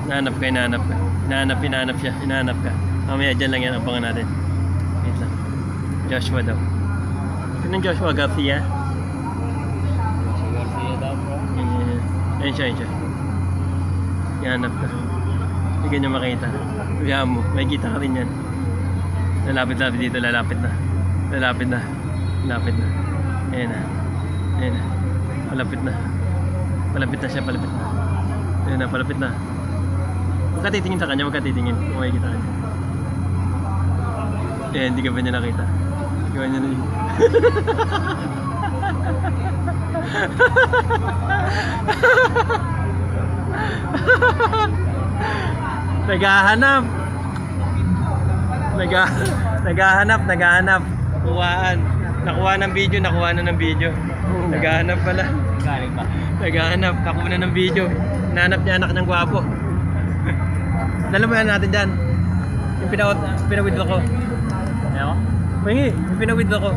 Hinahanap ka, hinahanap ka. Hinahanap siya, hinahanap ka. Mamaya dyan lang yan, abangan natin. Wait lang. Joshua daw. Sinong Joshua Garcia? Garcia daw bro. Ayun siya, ayun siya. Hinahanap ka. Hindi ka niya makita. Kaya mo, may kita ka rin yan. Lalapit dito, lalapit na. Lalapit na. Lalapit na. Ayan na. Ayan na. Palapit na. Palapit na siya, palapit na. Ayan na, palapit na. Huwag ka titingin sa kanya, huwag ka titingin. Kung makikita ka niya. Ayan, hindi ka ba niya nakita? Hindi ka ba niya nakita? Naghahanap. Naghahanap. Kuhaan. Nakuha ng video. Naghahanap pala. Galing ba? Naghahanap. Nakuha na ng video. Nahanap niya anak ng gwapo. Dala mo yan natin dyan. Yung pinawidlo ko. Ayaw? Pahingi. Yung pinawidlo ko.